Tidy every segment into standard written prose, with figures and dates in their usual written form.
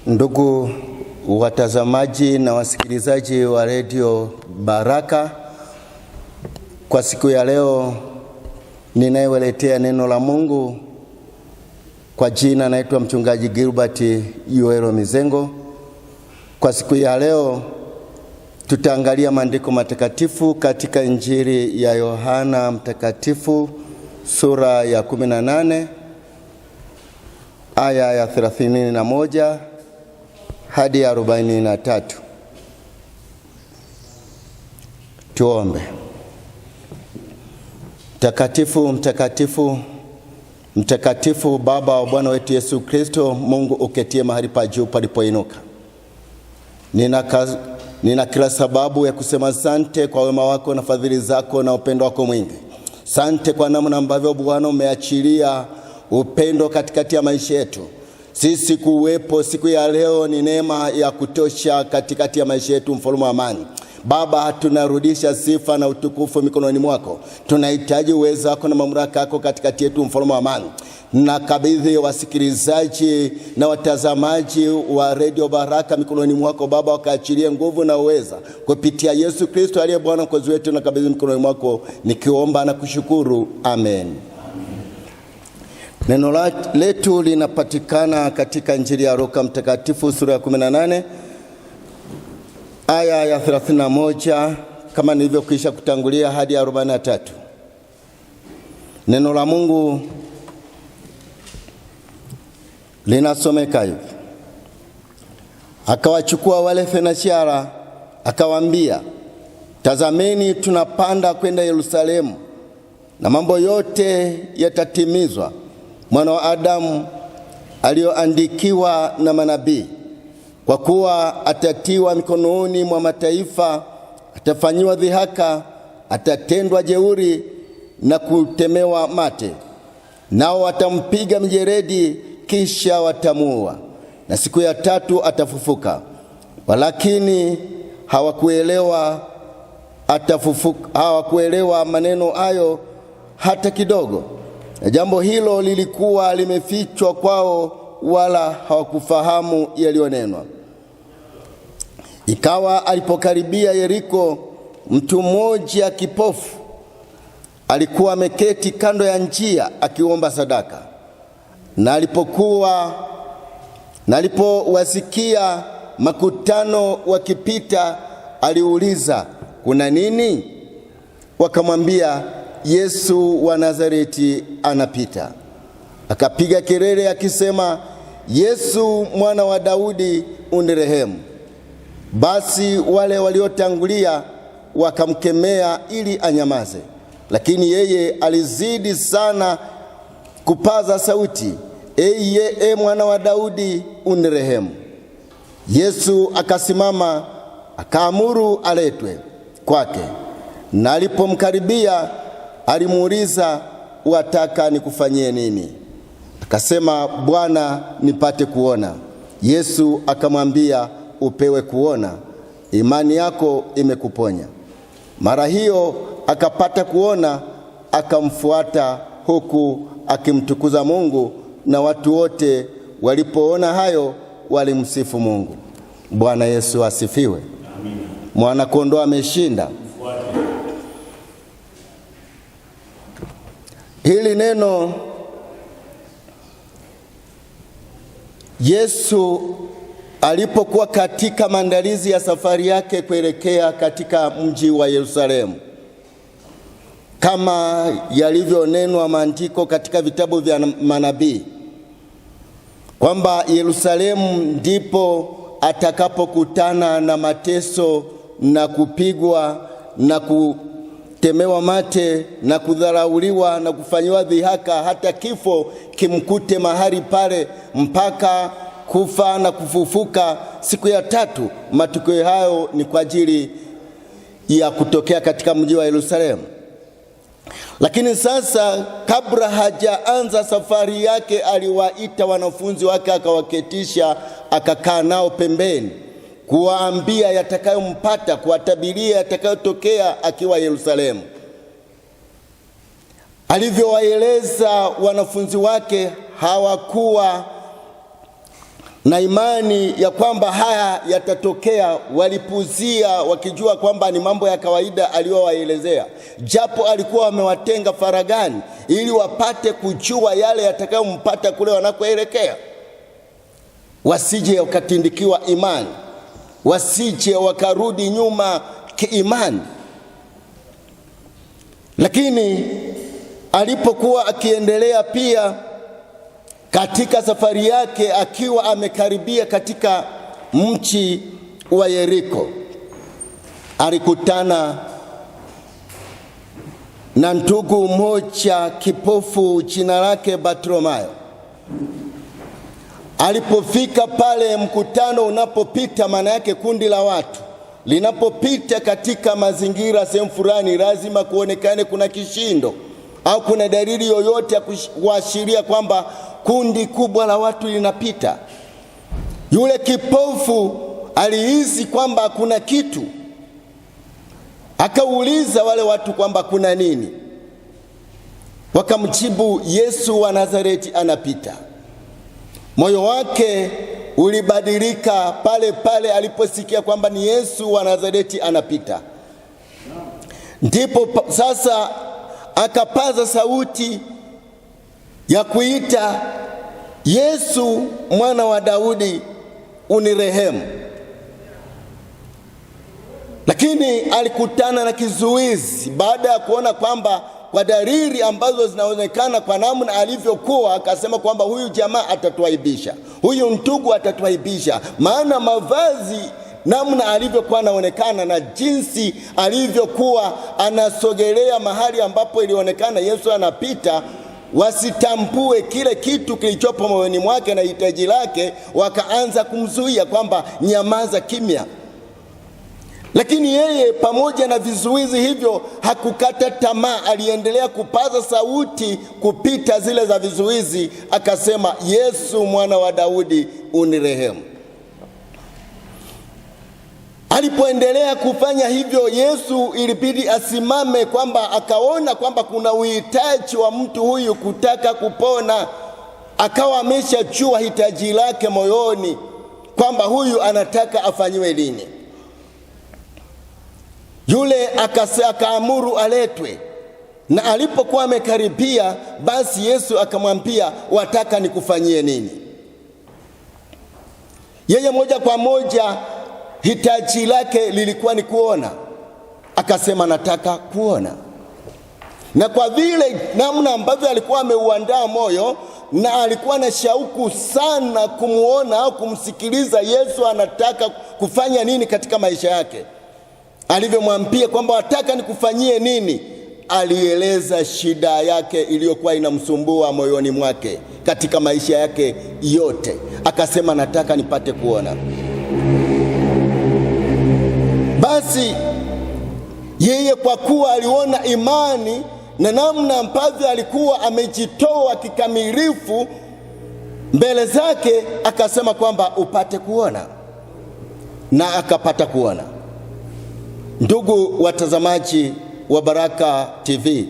Ndugu watazamaji na wasikilizaji wa Radio Baraka, kwa siku ya leo ninayewaletea neno la Mungu kwa jina naitwa Mchungaji Gilbert Yoelo Mizengo. Kwa siku ya leo tutaangalia maandiko matakatifu katika Injili ya Yohana Mtakatifu sura ya 18 aya ya 31 hadi 43. Tuombe. Mtakatifu, mtakatifu, mtakatifu, Baba wa Bwana wetu Yesu Kristo, Mungu uketie mahali pa juu palipoinuka. Nina kila sababu ya kusema asante kwa wema wako na fadhili zako na upendo wako mwingi. Asante kwa namna ambavyo Bwana umeachilia upendo katikati ya maisha yetu. Sisi kuwepo siku ya leo ni neema ya kutosha katikati ya maisha yetu, mfalme wa amani. Baba, tunarudisha sifa na utukufu mikononi mwako. Tunahitaji uwezo wako na mamlaka yako katikati yetu, mfalme wa amani. Nakabidhi wasikilizaji na watazamaji wa Radio Baraka mikononi mwako Baba, wakaachilie nguvu na uweza kupitia Yesu Kristo aliye Bwana mwokozi wetu. Nakabidhi mikononi mwako nikiomba na kushukuru, amen. Neno letu linapatikana katika Injili ya Luka Mtakatifu sura ya 18 aya ya 31 kama nilivyokwisha kutangulia hadi 43. Neno la Mungu linasomeka hivi: akawachukua wale thenashara, akawaambia, tazameni, tunapanda kwenda Yerusalemu, na mambo yote yatatimizwa Mwana wa Adamu aliyoandikiwa na manabii. Kwa kuwa atatiwa mikononi mwa mataifa, atafanyiwa dhihaka, atatendwa jeuri na kutemewa mate. Nao watampiga mjeredi, kisha watamuua, na siku ya tatu atafufuka. Walakini hawakuelewa maneno hayo hata kidogo. Na jambo hilo lilikuwa limefichwa kwao, wala hawakufahamu yaliyonenwa. Ikawa alipokaribia Yeriko, mtu mmoja kipofu alikuwa ameketi kando ya njia akiomba sadaka. Na alipowasikia makutano wakipita, aliuliza, kuna nini? Wakamwambia, Yesu wa Nazareti anapita. Akapiga kelele akisema, Yesu mwana wa Daudi, unirehemu. Basi wale waliotangulia wakamkemea ili anyamaze, lakini yeye alizidi sana kupaza sauti, e mwana wa Daudi, unirehemu. Yesu akasimama, akaamuru aletwe kwake. Na alipomkaribia alimuuliza, wataka nikufanyie nini? Akasema, Bwana, nipate kuona. Yesu akamwambia, upewe kuona, imani yako imekuponya. Mara hiyo akapata kuona, akamfuata huku akimtukuza Mungu, na watu wote walipoona hayo walimsifu Mungu. Bwana Yesu asifiwe. Amen. Mwana kondoo ameshinda. Hili neno, Yesu alipokuwa katika maandalizi ya safari yake kuelekea katika mji wa Yerusalemu, kama yalivyonenwa maandiko katika vitabu vya manabii, kwamba Yerusalemu ndipo atakapokutana na mateso na kupigwa na kutemewa mate na kudharauliwa na kufanyiwa dhihaka, hata kifo kimkute mahali pale, mpaka kufa na kufufuka siku ya tatu. Matukio hayo ni kwa ajili ya kutokea katika mji wa Yerusalemu. Lakini sasa, kabla hajaanza safari yake, aliwaita wanafunzi wake, akawaketisha, akakaa nao pembeni, kuwaambia yatakayompata, kuwatabiria yatakayotokea akiwa Yerusalemu. Alivyowaeleza wanafunzi wake, hawakuwa na imani ya kwamba haya yatatokea, walipuzia wakijua kwamba ni mambo ya kawaida aliyowaelezea, japo alikuwa amewatenga faragani ili wapate kujua yale yatakayompata kule wanakoelekea, wasije wakatindikiwa imani, wasije wakarudi nyuma kiimani. Lakini alipokuwa akiendelea pia katika safari yake, akiwa amekaribia katika mji wa Yeriko, alikutana na ndugu mmoja kipofu, jina lake Bartimayo. Alipofika pale, mkutano unapopita, maana yake kundi la watu linapopita katika mazingira sehemu fulani, lazima kuonekane kuna kishindo au kuna dalili yoyote ya kuashiria kwamba kundi kubwa la watu linapita. Yule kipofu alihisi kwamba kuna kitu, akauliza wale watu kwamba kuna nini. Wakamjibu, Yesu wa Nazareti anapita. Moyo wake ulibadilika pale pale aliposikia kwamba ni Yesu wa Nazareti anapita. Ndipo sasa akapaza sauti ya kuita, Yesu mwana wa Daudi unirehemu. Lakini alikutana na kizuizi baada ya kuona kwamba kwa dalili ambazo zinaonekana kwa namna alivyokuwa, akasema kwamba huyu jamaa atatuaibisha, huyu ndugu atatuaibisha, maana mavazi, namna alivyokuwa anaonekana na jinsi alivyokuwa anasogelea mahali ambapo ilionekana Yesu anapita, wasitambue kile kitu kilichopo moyoni mwake na hitaji lake, wakaanza kumzuia kwamba nyamaza, kimya. Lakini yeye pamoja na vizuizi hivyo hakukata tamaa, aliendelea kupaza sauti kupita zile za vizuizi, akasema, Yesu mwana wa Daudi unirehemu. Alipoendelea kufanya hivyo, Yesu ilibidi asimame, kwamba akaona kwamba kuna uhitaji wa mtu huyu kutaka kupona. Akawa ameshajua hitaji lake moyoni kwamba huyu anataka afanyiwe nini. Yule akaamuru aletwe, na alipokuwa amekaribia, basi Yesu akamwambia, wataka nikufanyie nini? Yeye moja kwa moja hitaji lake lilikuwa ni kuona. Akasema, nataka kuona. Na kwa vile namna ambavyo alikuwa ameuandaa moyo na alikuwa na shauku sana kumuona au kumsikiliza Yesu anataka kufanya nini katika maisha yake, alivyomwambia kwamba wataka nikufanyie nini, alieleza shida yake iliyokuwa inamsumbua moyoni mwake katika maisha yake yote. Akasema, nataka nipate kuona. Basi yeye kwa kuwa aliona imani na namna ambavyo alikuwa amejitoa kikamilifu mbele zake, akasema kwamba upate kuona, na akapata kuona. Ndugu watazamaji wa Baraka TV,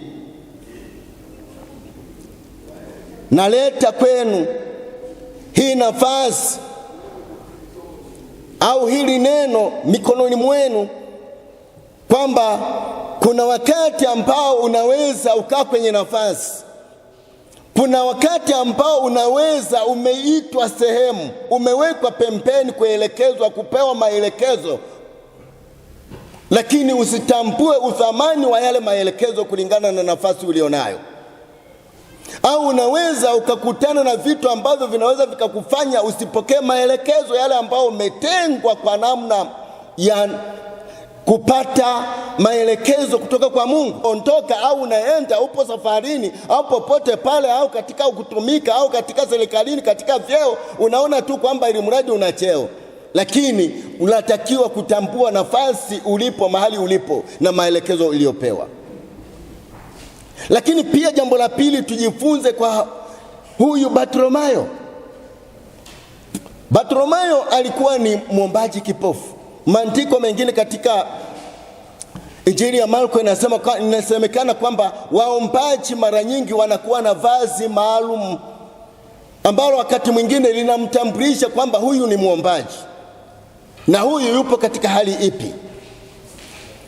naleta kwenu hii nafasi au hili neno mikononi mwenu, kwamba kuna wakati ambao unaweza ukaa kwenye nafasi, kuna wakati ambao unaweza umeitwa sehemu, umewekwa pembeni, kuelekezwa, kupewa maelekezo, lakini usitambue uthamani wa yale maelekezo kulingana na nafasi ulionayo. Au unaweza ukakutana na vitu ambavyo vinaweza vikakufanya usipokee maelekezo yale ambao umetengwa kwa namna ya kupata maelekezo kutoka kwa Mungu. Ondoka au unaenda, upo safarini au popote pale, au katika kutumika au katika serikalini, katika vyeo, unaona tu kwamba ili mradi una cheo, lakini unatakiwa kutambua nafasi ulipo, mahali ulipo na maelekezo uliyopewa. Lakini pia jambo la pili tujifunze kwa huyu Bartimayo. Bartimayo alikuwa ni mwombaji kipofu. Maandiko mengine katika Injili ya Marko inasemekana kwamba waombaji mara nyingi wanakuwa na vazi maalum ambalo wakati mwingine linamtambulisha kwamba huyu ni muombaji na huyu yupo katika hali ipi.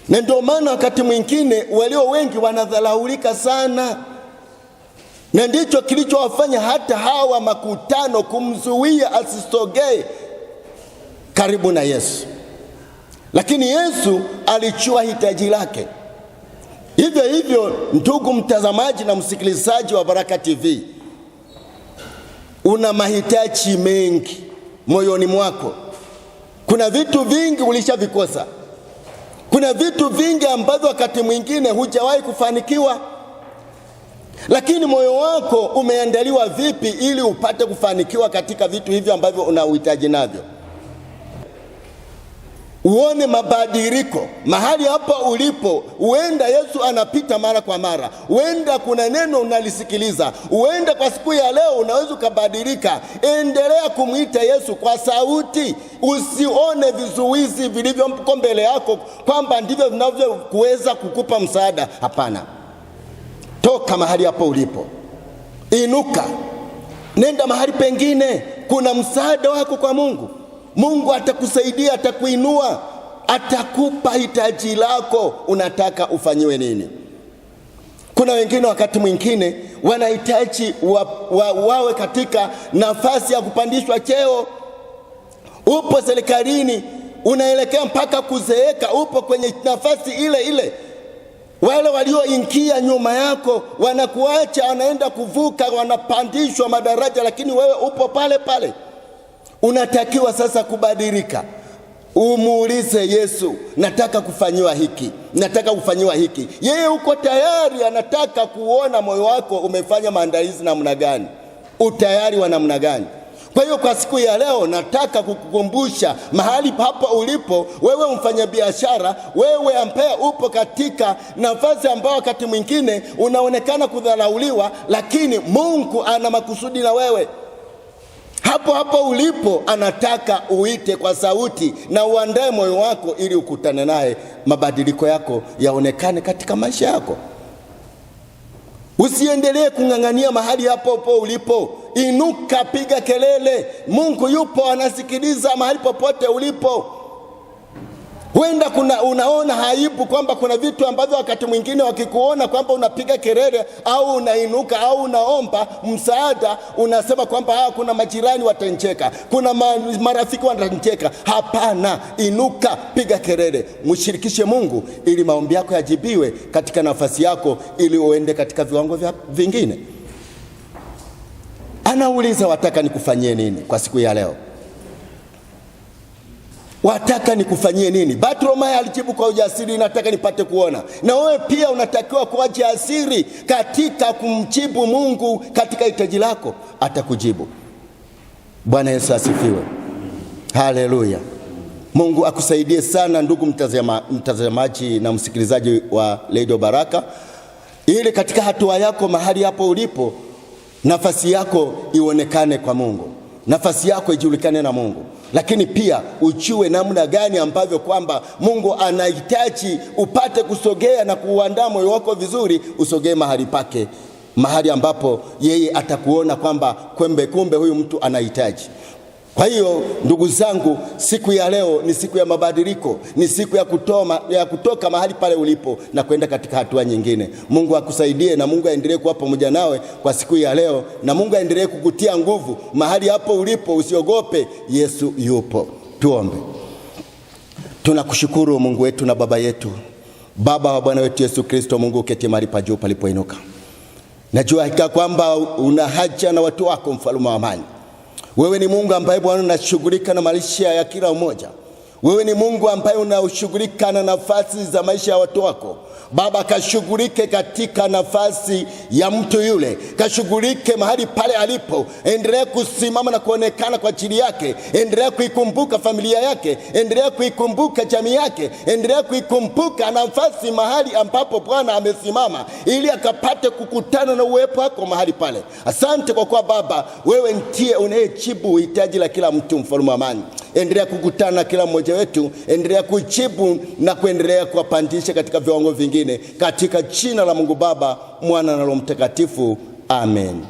Na ndio maana wakati mwingine walio wengi wanadhalaulika sana, na ndicho kilichowafanya hata hawa makutano kumzuia asisogee karibu na Yesu. Lakini Yesu alichua hitaji lake. Hivyo hivyo, ndugu mtazamaji na msikilizaji wa Baraka TV, una mahitaji mengi moyoni mwako. Kuna vitu vingi ulishavikosa. Kuna vitu vingi ambavyo wakati mwingine hujawahi kufanikiwa. Lakini moyo wako umeandaliwa vipi ili upate kufanikiwa katika vitu hivyo ambavyo una uhitaji navyo? Uone mabadiliko mahali hapa ulipo. Huenda Yesu anapita mara kwa mara, huenda kuna neno unalisikiliza, huenda kwa siku ya leo unaweza kubadilika. Endelea kumwita Yesu kwa sauti. Usione vizuizi vilivyo mbele yako kwamba ndivyo vinavyokuweza kukupa msaada. Hapana. Toka mahali hapo ulipo, inuka, nenda mahali pengine. Kuna msaada wako kwa Mungu. Mungu atakusaidia, atakuinua, atakupa hitaji lako. Unataka ufanyiwe nini? Kuna wengine wakati mwingine wanahitaji wawe katika nafasi ya kupandishwa cheo. Upo serikalini, unaelekea mpaka kuzeeka, upo kwenye nafasi ile ile. Wale walioingia nyuma yako wanakuacha, wanaenda kuvuka, wanapandishwa madaraja, lakini wewe upo pale pale. Unatakiwa sasa kubadilika. Umuulize Yesu, nataka kufanyiwa hiki, nataka kufanyiwa hiki. Yeye uko tayari, anataka kuona moyo wako umefanya maandalizi namna gani, utayari wa namna gani. Kwa hiyo kwa siku ya leo nataka kukukumbusha mahali hapa ulipo, wewe mfanyabiashara, wewe ambaye upo katika nafasi ambayo wakati mwingine unaonekana kudharauliwa, lakini Mungu ana makusudi na wewe. Hapo hapo ulipo anataka uite kwa sauti na uandae moyo wako ili ukutane naye, mabadiliko yako yaonekane katika maisha yako. Usiendelee kung'ang'ania mahali hapo ulipo. Inuka, piga kelele. Mungu yupo, anasikiliza mahali popote ulipo. Huenda unaona haibu kwamba kuna vitu ambavyo wakati mwingine wakikuona kwamba unapiga kelele au unainuka au unaomba msaada, unasema kwamba kuna majirani watanicheka, kuna marafiki watanicheka. Hapana, inuka, piga kelele, mshirikishe Mungu ili maombi yako yajibiwe katika nafasi yako, ili uende katika viwango vingine. Anauliza, wataka nikufanyie nini kwa siku ya leo? Wataka nikufanyie nini? Bartimayo alijibu kwa ujasiri, nataka nipate kuona. Na wewe pia unatakiwa kuwa jasiri katika kumjibu Mungu katika hitaji lako, atakujibu. Bwana Yesu asifiwe. Haleluya. Mungu akusaidie sana ndugu mtazamaji na msikilizaji wa Radio Baraka, ili katika hatua yako mahali hapo ulipo, nafasi yako ionekane kwa Mungu, nafasi yako ijulikane na Mungu. Lakini pia ujue namna gani ambavyo kwamba Mungu anahitaji upate kusogea na kuandaa moyo wako vizuri, usogee mahali pake, mahali ambapo yeye atakuona kwamba kumbe huyu mtu anahitaji. Kwa hiyo ndugu zangu, siku ya leo ni siku ya mabadiliko, ni siku ya kutoka mahali pale ulipo na kwenda katika hatua nyingine. Mungu akusaidie na Mungu aendelee kuwa pamoja nawe kwa siku ya leo, na Mungu aendelee kukutia nguvu mahali hapo ulipo. Usiogope, Yesu yupo. Tuombe. Tunakushukuru Mungu wetu na Baba yetu, Baba wa Bwana wetu Yesu Kristo. Mungu uketi mahali pa juu palipoinuka. Najua hakika kwamba una haja na watu wako, mfalme wa amani. Wewe ni Mungu ambaye Bwana unashughulika na maisha ya kila mmoja. Wewe ni Mungu ambaye unashughulika na nafasi za maisha ya watu wako. Baba, kashughulike katika nafasi ya mtu yule, kashughulike mahali pale alipo. Endelea kusimama na kuonekana kwa ajili yake. Endelea kuikumbuka familia yake, endelea kuikumbuka jamii yake, endelea kuikumbuka nafasi mahali ambapo Bwana amesimama, ili akapate kukutana na uwepo wako mahali pale. Asante kwa kuwa Baba, wewe ndiye unayejibu hitaji la kila mtu, mfalme wa amani. Endelea kukutana na kila mmoja wetu, endelea kujibu na kuendelea kuwapandisha katika viwango vingine, katika jina la Mungu Baba, Mwana na Roho Mtakatifu. Amen.